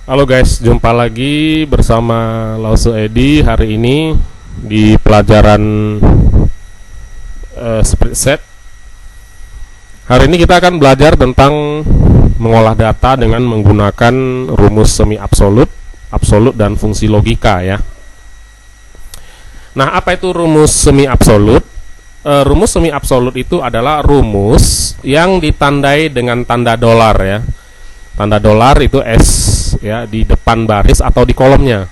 Halo guys, jumpa lagi bersama Lause Edi hari ini di pelajaran Spreadsheet. Hari ini kita akan belajar tentang mengolah data dengan menggunakan rumus semi absolut, absolut dan fungsi logika ya. Nah, apa itu rumus semi absolut? Rumus semi absolut itu adalah rumus yang ditandai dengan tanda dolar ya. Tanda dolar itu S ya di depan baris atau di kolomnya.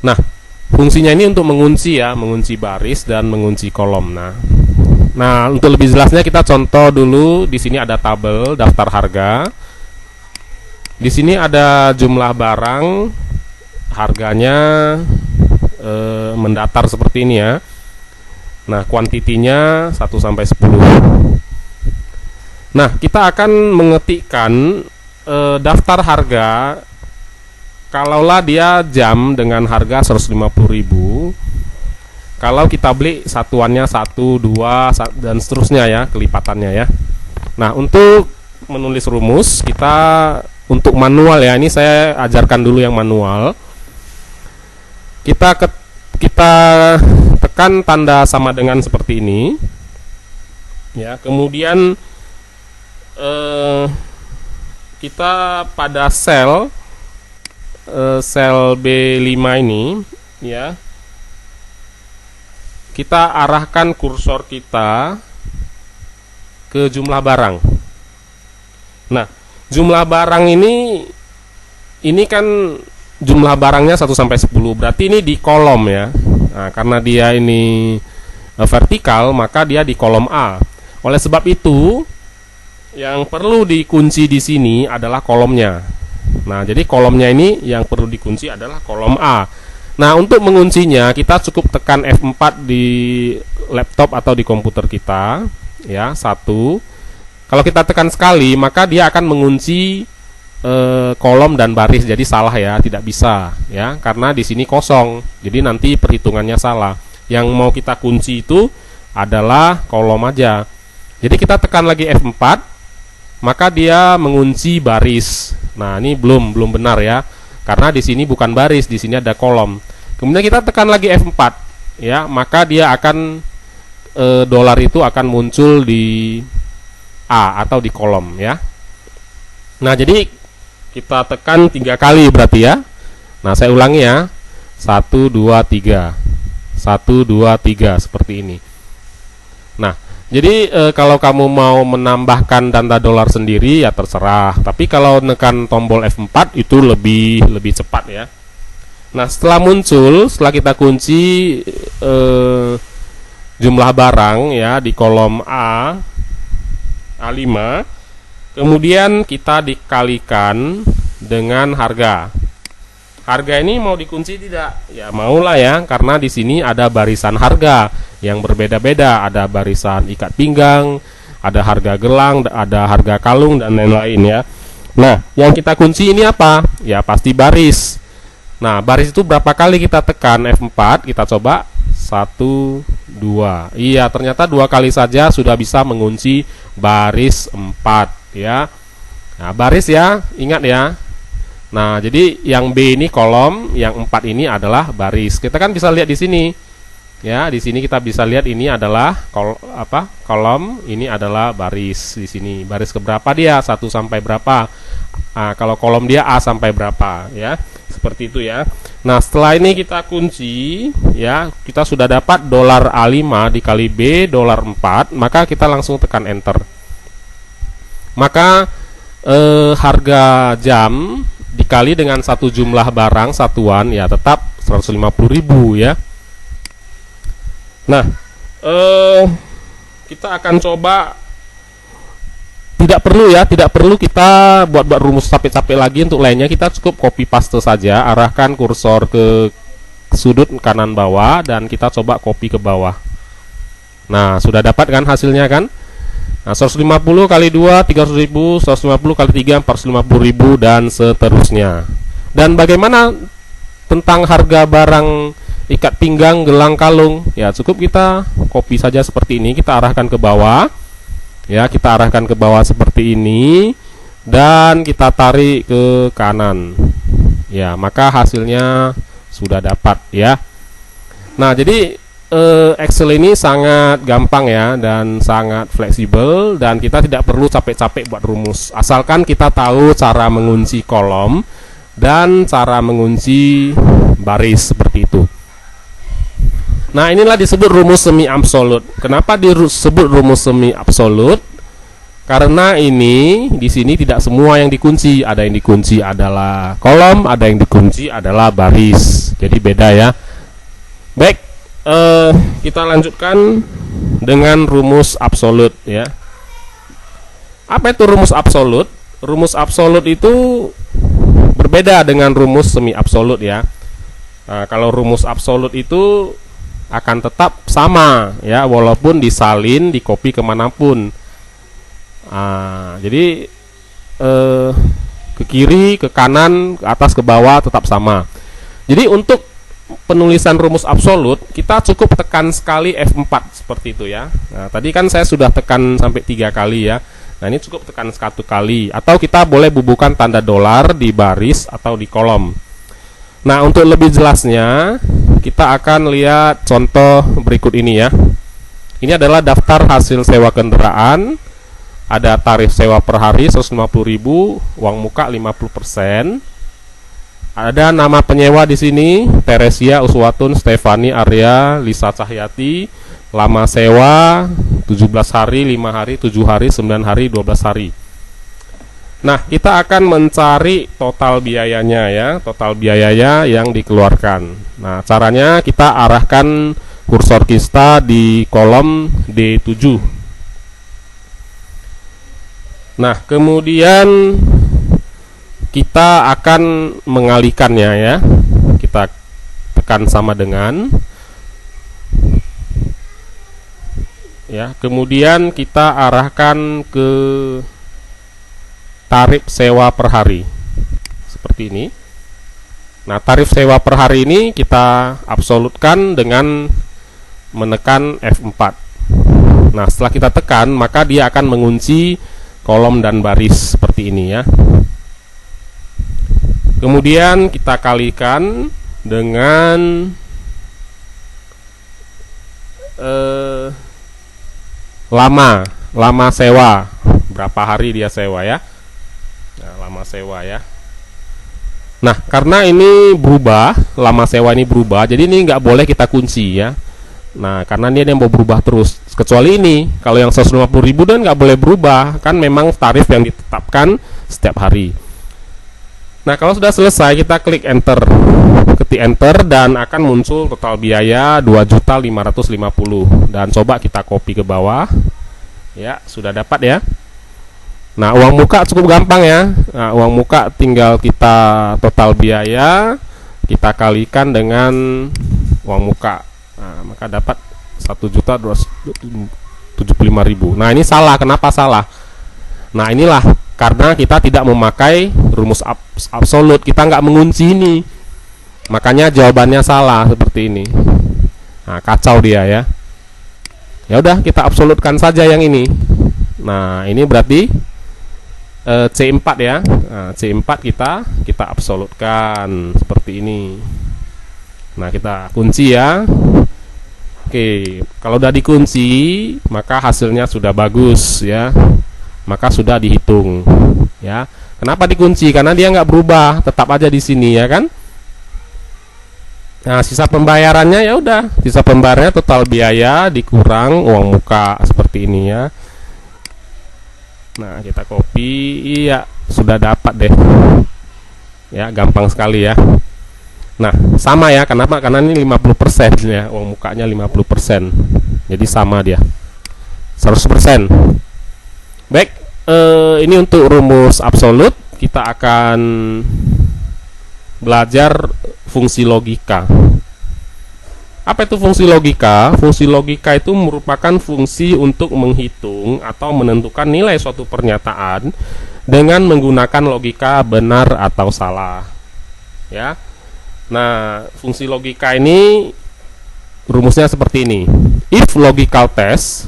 Nah, fungsinya ini untuk mengunci ya, mengunci baris dan mengunci kolom. Nah, untuk lebih jelasnya kita contoh dulu. Di sini ada tabel daftar harga. Di sini ada jumlah barang, harganya mendatar seperti ini ya. Nah, kuantitinya 1 sampai 10. Nah, kita akan mengetikkan daftar harga kalaulah dia jam dengan harga 150.000. Kalau kita beli satuannya 1, 2 dan seterusnya ya, kelipatannya ya. Nah, untuk menulis rumus kita untuk manual ya, ini saya ajarkan dulu yang manual. Kita tekan tanda sama dengan seperti ini. Ya, kemudian kita pada sel B5 ini ya, kita arahkan kursor kita ke jumlah barang. Nah, jumlah barang ini kan jumlah barangnya 1 sampai 10, berarti ini di kolom ya. Nah, karena dia ini vertikal, maka dia di kolom A. Oleh sebab itu, yang perlu dikunci di sini adalah kolomnya. Nah, jadi kolomnya ini yang perlu dikunci adalah kolom A. Nah, untuk menguncinya kita cukup tekan F4 di laptop atau di komputer kita, ya, 1. Kalau kita tekan sekali, maka dia akan mengunci kolom dan baris. Jadi salah ya, tidak bisa, ya, karena di sini kosong. Jadi nanti perhitungannya salah. Yang mau kita kunci itu adalah kolom aja. Jadi kita tekan lagi F4, maka dia mengunci baris. Nah, ini belum benar ya, karena di sini bukan baris, di sini ada kolom. Kemudian kita tekan lagi F4 ya, maka dia akan dolar itu akan muncul di A atau di kolom ya. Nah, jadi kita tekan 3 kali berarti ya. Nah, saya ulangi ya. 1 2 3. 1 2 3 seperti ini. Nah, jadi kalau kamu mau menambahkan tanda dolar sendiri ya terserah. Tapi kalau nekan tombol F4 itu lebih cepat ya. Nah, setelah muncul, setelah kita kunci jumlah barang ya di kolom A5, kemudian kita dikalikan dengan harga. Harga ini mau dikunci tidak? Ya maulah ya, karena di sini ada barisan harga yang berbeda-beda. Ada barisan ikat pinggang, ada harga gelang, ada harga kalung dan lain-lain ya. Nah, yang kita kunci ini apa? Ya pasti baris. Nah, baris itu berapa kali kita tekan F4? Kita coba 1 2. Iya, ternyata 2 kali saja sudah bisa mengunci baris 4 ya. Nah, baris ya, ingat ya. Nah, jadi yang B ini kolom, yang 4 ini adalah baris. Kita kan bisa lihat di sini. Ya, di sini kita bisa lihat ini adalah kolom, ini adalah baris di sini. Baris keberapa dia? 1 sampai berapa? Nah, kalau kolom dia A sampai berapa ya. Seperti itu ya. Nah, setelah ini kita kunci ya, kita sudah dapat dolar A5 dikali B dolar 4, maka kita langsung tekan enter. Maka harga jam dikali dengan satu jumlah barang satuan ya tetap 150.000 ya. Nah, kita akan coba, tidak perlu kita buat rumus capek-capek lagi. Untuk lainnya kita cukup copy paste saja, arahkan kursor ke sudut kanan bawah dan kita coba copy ke bawah. Nah, sudah dapat kan hasilnya kan? Nah, 150 kali 2 300.000, 150 kali 3 450.000 dan seterusnya. Dan bagaimana tentang harga barang ikat pinggang, gelang, kalung? Ya, cukup kita copy saja seperti ini, kita arahkan ke bawah. Ya, kita arahkan ke bawah seperti ini dan kita tarik ke kanan. Ya, maka hasilnya sudah dapat ya. Nah, jadi Excel ini sangat gampang ya dan sangat fleksibel, dan kita tidak perlu capek-capek buat rumus, asalkan kita tahu cara mengunci kolom dan cara mengunci baris seperti itu. Nah, inilah disebut rumus semi absolut. Kenapa disebut rumus semi absolut? Karena ini di sini tidak semua yang dikunci. Ada yang dikunci adalah kolom, ada yang dikunci adalah baris. Jadi beda ya. Baik, kita lanjutkan dengan rumus absolut ya. Apa itu rumus absolut? Rumus absolut itu berbeda dengan rumus semi absolut ya. Nah, kalau rumus absolut itu akan tetap sama ya, walaupun disalin, dikopi kemanapun. Jadi ke kiri, ke kanan, ke atas, ke bawah tetap sama. Jadi untuk penulisan rumus absolut kita cukup tekan sekali F4 seperti itu ya. Nah, tadi kan saya sudah tekan sampai 3 kali ya. Nah, ini cukup tekan 1 kali, atau kita boleh bubuhkan tanda dolar di baris atau di kolom. Nah, untuk lebih jelasnya kita akan lihat contoh berikut ini ya. Ini adalah daftar hasil sewa kendaraan. Ada tarif sewa per hari 150.000, uang muka 50%. Ada nama penyewa di sini, Teresia Uswatun Stefani Arya Lisa Cahyati. Lama sewa 17 hari, 5 hari, 7 hari, 9 hari, 12 hari. Nah, kita akan mencari total biayanya ya, total biayanya yang dikeluarkan. Nah, caranya kita arahkan kursor kita di kolom D7. Nah, kemudian kita akan mengalihkannya ya. Kita tekan sama dengan ya, kemudian kita arahkan ke tarif sewa per hari seperti ini. Nah, tarif sewa per hari ini kita absolutkan dengan menekan F4. Nah, setelah kita tekan, maka dia akan mengunci kolom dan baris seperti ini ya. Kemudian kita kalikan dengan lama sewa, berapa hari dia sewa ya. Nah, lama sewa ya. Nah, karena ini berubah, lama sewa ini berubah, jadi ini nggak boleh kita kunci ya. Nah, karena ini yang mau berubah terus, kecuali ini, kalau yang 150.000 dan nggak boleh berubah, kan memang tarif yang ditetapkan setiap hari. Nah, kalau sudah selesai, kita klik enter, ketik enter, dan akan muncul total biaya 2.550.000. Dan coba kita copy ke bawah, ya sudah dapat ya. Nah, uang muka cukup gampang ya. Nah, uang muka tinggal kita total biaya, kita kalikan dengan uang muka. Nah, maka dapat 1.275.000. Nah, ini salah. Kenapa salah? Nah, inilah karena kita tidak memakai rumus absolut, kita nggak mengunci ini, makanya jawabannya salah seperti ini. Nah, kacau dia ya. Ya udah, kita absolutkan saja yang ini. Nah, ini berarti C4 ya. Nah, C4 kita absolutkan seperti ini. Nah, kita kunci ya. Oke, kalau udah dikunci, maka hasilnya sudah bagus ya. Maka sudah dihitung ya. Kenapa dikunci? Karena dia nggak berubah, tetap aja di sini ya kan. Nah, sisa pembayarannya ya udah, sisa pembayarannya total biaya dikurang uang muka seperti ini ya. Nah, kita copy, iya sudah dapat deh. Ya, gampang sekali ya. Nah, sama ya, kenapa? Karena ini 50% ya, uang mukanya 50%. Jadi sama dia. 100%. Baik, ini untuk rumus absolut. Kita akan belajar fungsi logika. Apa itu fungsi logika? Fungsi logika itu merupakan fungsi untuk menghitung atau menentukan nilai suatu pernyataan dengan menggunakan logika benar atau salah. Ya. Nah, fungsi logika ini rumusnya seperti ini. If logical test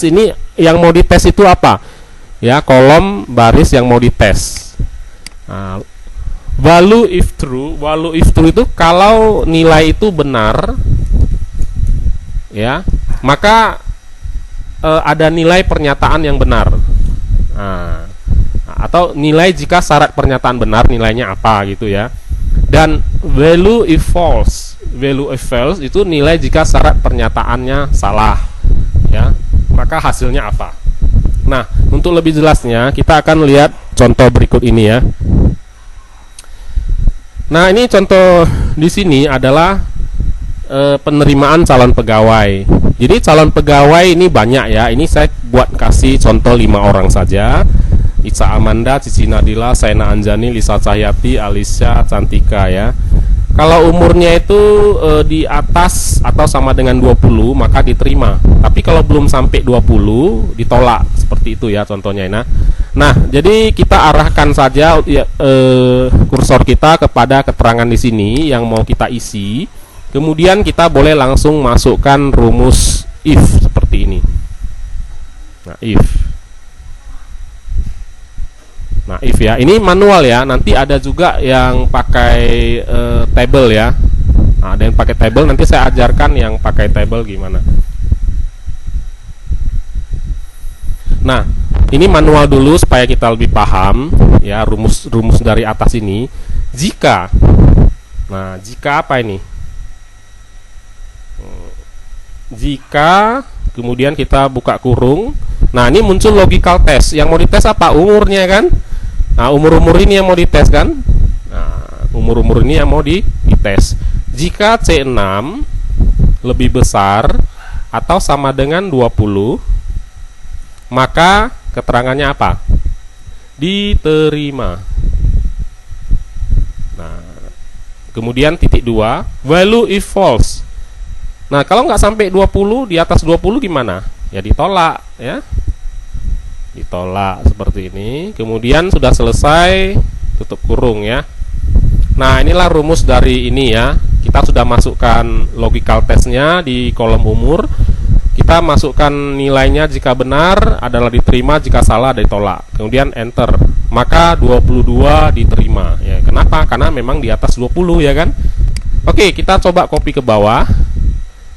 ini yang mau dites itu apa? ya, kolom baris yang mau dites. Nah, value if true itu kalau nilai itu benar, ya, maka ada nilai pernyataan yang benar. Nah, atau nilai jika syarat pernyataan benar, nilainya apa gitu ya. Dan value if false itu nilai jika syarat pernyataannya salah, ya, maka hasilnya apa. Nah, untuk lebih jelasnya kita akan lihat contoh berikut ini ya. Nah, ini contoh di sini adalah penerimaan calon pegawai. Jadi calon pegawai ini banyak ya. Ini saya buat kasih contoh 5 orang saja. Ica Amanda, Cici Nadila, Saina Anjani, Lisa Cahyati, Alicia Cantika ya. Kalau umurnya itu di atas atau sama dengan 20 maka diterima. Tapi kalau belum sampai 20 ditolak, seperti itu ya contohnya. Nah, jadi kita arahkan saja kursor kita kepada keterangan di sini yang mau kita isi. Kemudian kita boleh langsung masukkan rumus if seperti ini. Nah, if ya, ini manual ya. Nanti ada juga yang pakai table ya. Nah, ada yang pakai table, nanti saya ajarkan yang pakai table gimana. Nah, ini manual dulu supaya kita lebih paham ya rumus dari atas ini. Jika apa ini? Jika kemudian kita buka kurung. Nah, ini muncul logical test. Yang mau dites apa? Umurnya kan? Nah, umur ini yang mau dites kan? Nah, umur ini yang mau dites. Jika C6 lebih besar atau sama dengan 20, maka keterangannya apa? Diterima. Nah, kemudian titik 2, value if false. Nah, kalau nggak sampai 20, di atas 20 gimana? Ya ditolak ya. Ditolak seperti ini. Kemudian sudah selesai, tutup kurung ya. Nah, inilah rumus dari ini ya. Kita sudah masukkan logical testnya di kolom umur. Kita masukkan nilainya, jika benar adalah diterima, jika salah ditolak. Kemudian enter. Maka 22 diterima ya. Kenapa? Karena memang di atas 20 ya kan. Oke, kita coba copy ke bawah.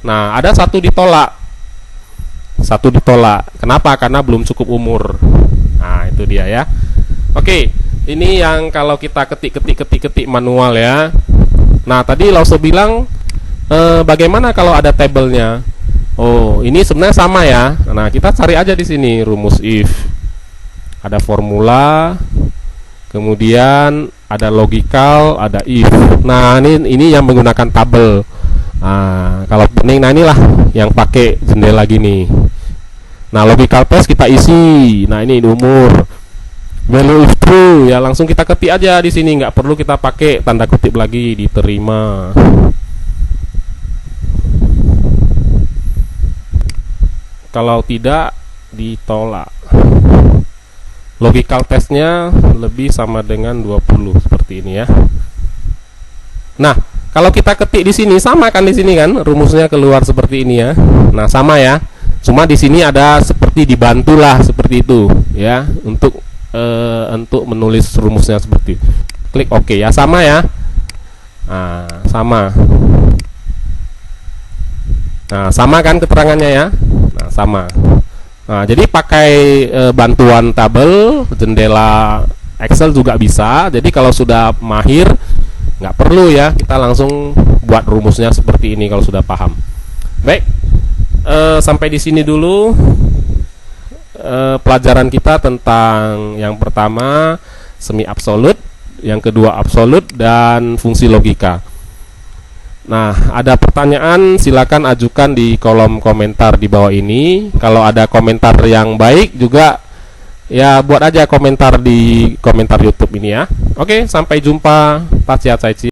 Nah, ada satu ditolak. Kenapa? Karena belum cukup umur. Nah, itu dia ya. Oke, ini yang kalau kita ketik manual ya. Nah, tadi Lauso bilang bagaimana kalau ada tabelnya? Oh, ini sebenarnya sama ya. Nah, kita cari aja di sini rumus if. Ada formula, kemudian ada logical, ada if. Nah, ini yang menggunakan tabel. Nah, kalau pening, nah inilah yang pakai jendela gini. Nah, logical test kita isi. Nah, ini umur. Value if true ya, langsung kita ketik aja di sini, nggak perlu kita pakai tanda kutip lagi. Diterima. Kalau tidak, ditolak. Logical testnya lebih sama dengan 20 seperti ini ya. Nah, kalau kita ketik di sini sama kan, di sini kan rumusnya keluar seperti ini ya. Nah, sama ya. Cuma di sini ada seperti dibantulah seperti itu ya untuk menulis rumusnya seperti. Klik OK ya, sama ya. Nah, sama. Nah, sama kan keterangannya ya. Nah, sama. Nah, jadi pakai bantuan tabel, jendela Excel juga bisa. Jadi kalau sudah mahir, nggak perlu ya kita langsung buat rumusnya seperti ini kalau sudah paham. Baik, sampai di sini dulu pelajaran kita tentang yang pertama semi absolut, yang kedua absolut, dan fungsi logika. Nah, ada pertanyaan silakan ajukan di kolom komentar di bawah ini. Kalau ada komentar yang baik juga ya buat aja komentar di komentar YouTube ini ya. Oke, sampai jumpa. Tachiat Saichi.